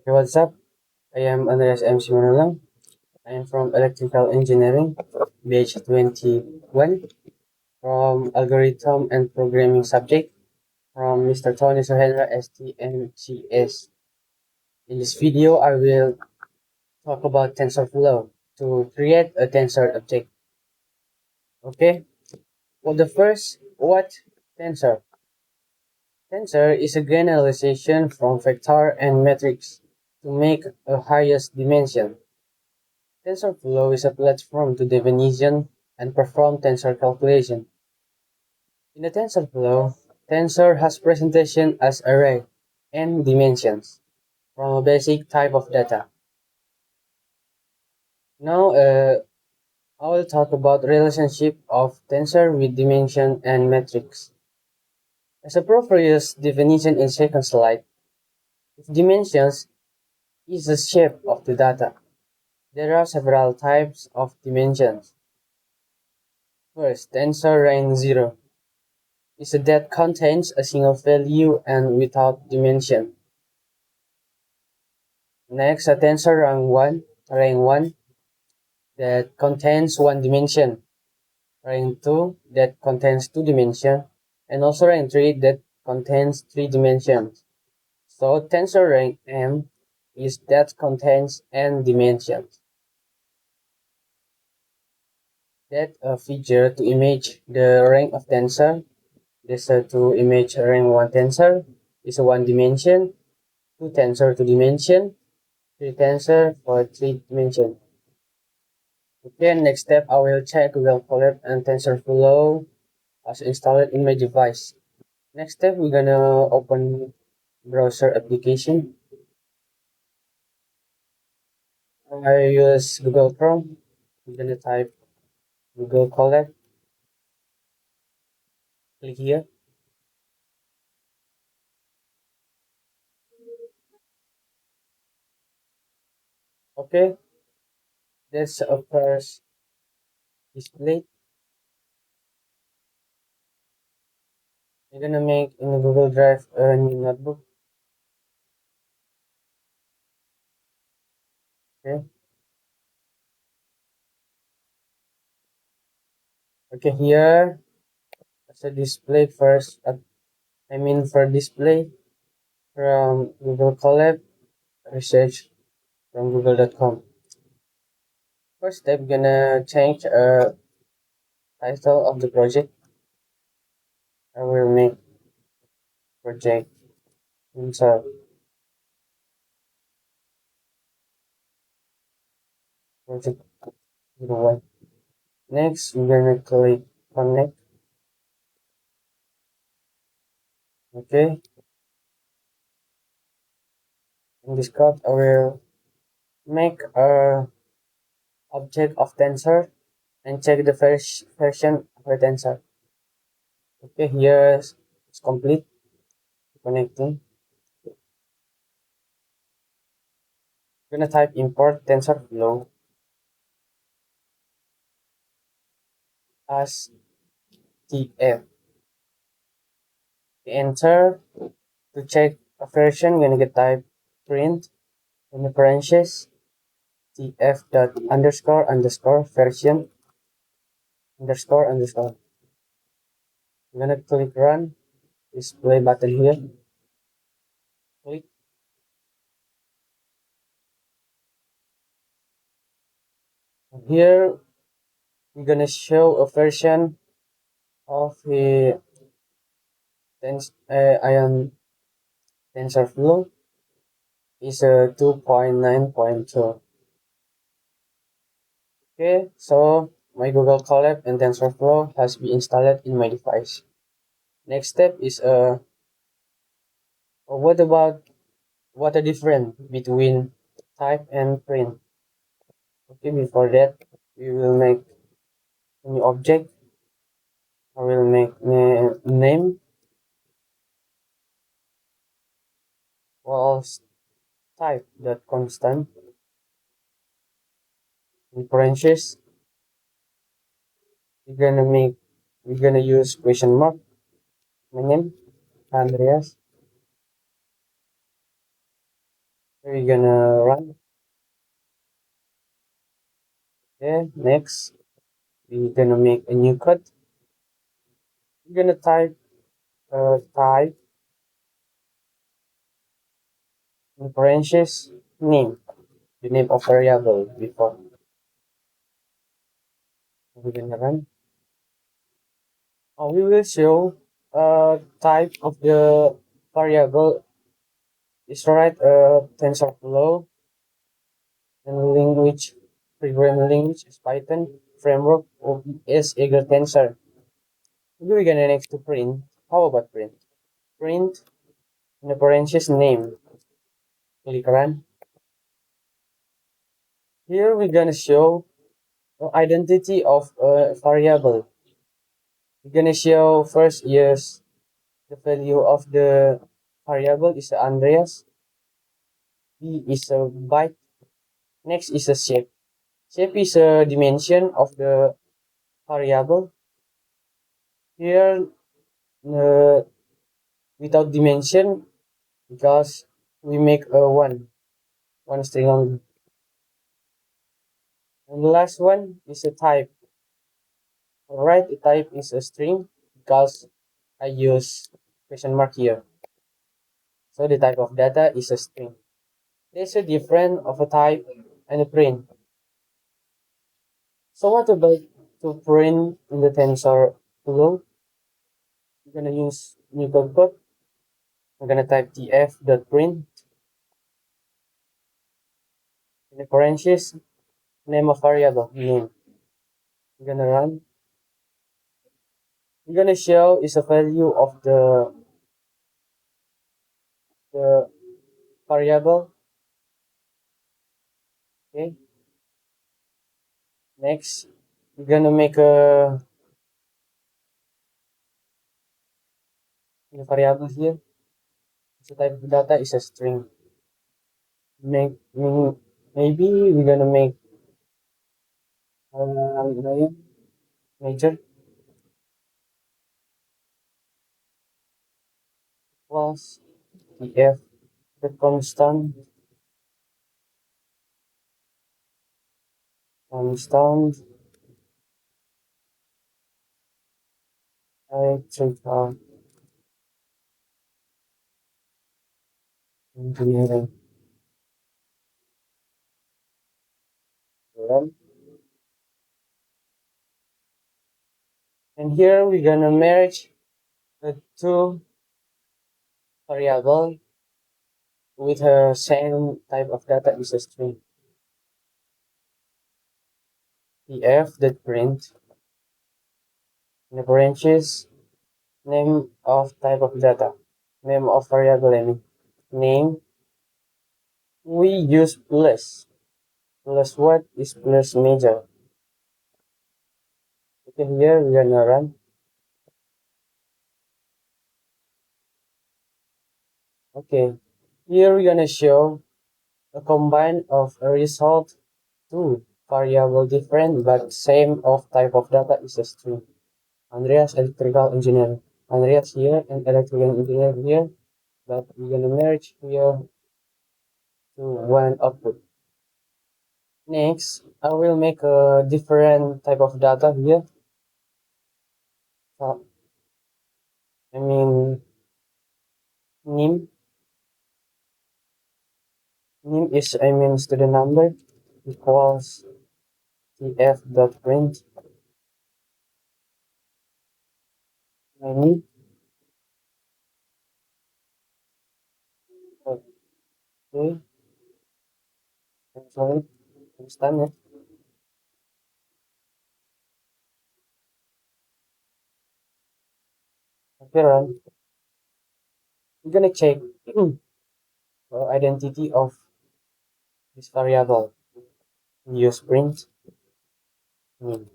Hey, what's up? I am Andreas M Simanullang. I am from Electrical Engineering, batch 21, from Algorithm and Programming subject, from Mr. Tony Suhendra ST M.Cs. In this video, I will talk about TensorFlow to create a tensor object. Okay, well, what tensor? Tensor is a generalization from vector and matrix to make a highest dimension. TensorFlow is a platform to definition and perform tensor calculation. In a TensorFlow, tensor has presentation as array and dimensions from a basic type of data. Now, I will talk about relationship of tensor with dimension and matrix. As a previous definition in second slide, if dimensions is the shape of the data, there are several types of dimensions. First, tensor rank 0 is a that contains a single value and without dimension. Next, a tensor rank 1 that contains one dimension, rank 2 that contains two dimensions, and also rank 3 that contains three dimensions. So tensor rank m is that contains n dimensions. That a feature to image the rank of tensor. This to image rank 1 tensor is a one dimension, 2 tensor 2 dimension, 3 tensor for 3 dimension. Okay, next step I will check Google Colab and TensorFlow as installed in my device. Next step we're gonna open browser application. I use Google Chrome. I'm gonna type Google Colab. Click here. Okay, that's a first display. I'm gonna make in Google Drive a new notebook. Okay. Okay, here as a display first. For display from Google Colab research from google.com. First step, gonna change title of the project. I will make project insert project 01. Next, we're gonna click connect. Okay. In this code, I will make a object of tensor and check the first version of the tensor. Okay, here it's complete connecting. I'm gonna type import TensorFlow as TF. Enter to check a version. I'm gonna type print in the parentheses tf dot underscore underscore version underscore underscore. I'm gonna click run. Display button here. Click. Here we're gonna show a version of the ion TensorFlow is a 2.9.2. Okay, so my Google Colab and TensorFlow has been installed in my device. Next step is what the difference between type and print. Okay, before that we will make a new object. I will make name was type dot constant in parentheses. We're gonna use question mark. My name Andreas We're gonna run. Okay, next we're gonna make a new code. We're gonna type in parentheses name, the name of variable before. We're gonna run. We will show type of the variable is write a TensorFlow and language programming language is Python framework is eager tensor. We're gonna next to print. How about print? Print in the parentheses name. Click run. Here we're gonna show the identity of a variable. We're gonna show first yes the value of the variable is Andreas. B is a byte. Next is a shape. Shape is a dimension of the variable. Here uh, without dimension because we make a one string only. And the last one is a type. Alright, the type is a string because I use question mark here. So the type of data is a string. There's a difference of a type and a print. So what about to print in the tensor flow? We're gonna use new code. I'm gonna type tf.print in the parentheses name of variable name. We're gonna run. We're gonna show is a value of the variable. Okay. Next, we're gonna make a variable here. So type of data is a string. Maybe we're gonna make major plus df the constant electrical engineering. And here we're gonna merge the two variable with the same type of data is a string. Df that print in the branches name of type of data, name of variable I mean. Name we use plus. Plus what is plus major? Okay, here we're gonna run. Okay, here we're gonna show a combine of a result two variable different but same of type of data is a string. Andreas electrical engineer. Andreas here and electrical engineer here, but we're gonna merge here to one output. Next, I will make a different type of data here. I mean name. Name is I mean student number equals tf.print name. Okay, I'm sorry, understand it. Okay, run. We're gonna check identity of this variable. Use print name.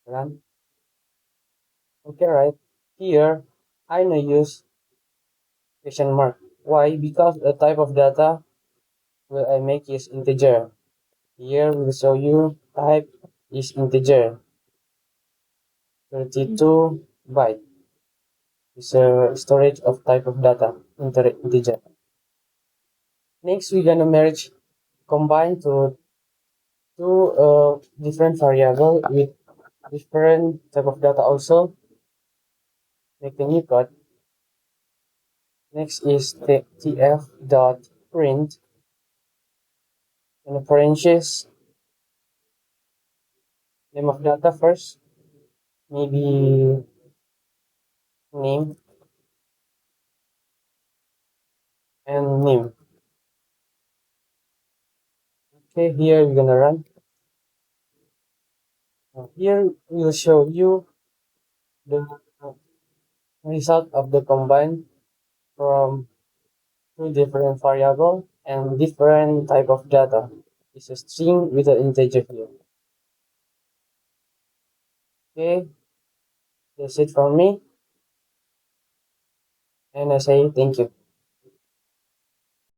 Run. Okay, right. Here, I now use question mark. Why? Because the type of data will I make is integer. Here will show you type is integer. 32 byte is a storage of type of data integer. Next, we're gonna merge combine to two different variable with different type of data also. Make a new code. Next is the tf dot print in the parentheses name of data first, maybe name and name. Okay, here we're gonna run. Here we'll show you the result of the combine from two different variable and different type of data. It's a string with an integer here. Okay, that's it from me, and I say thank you.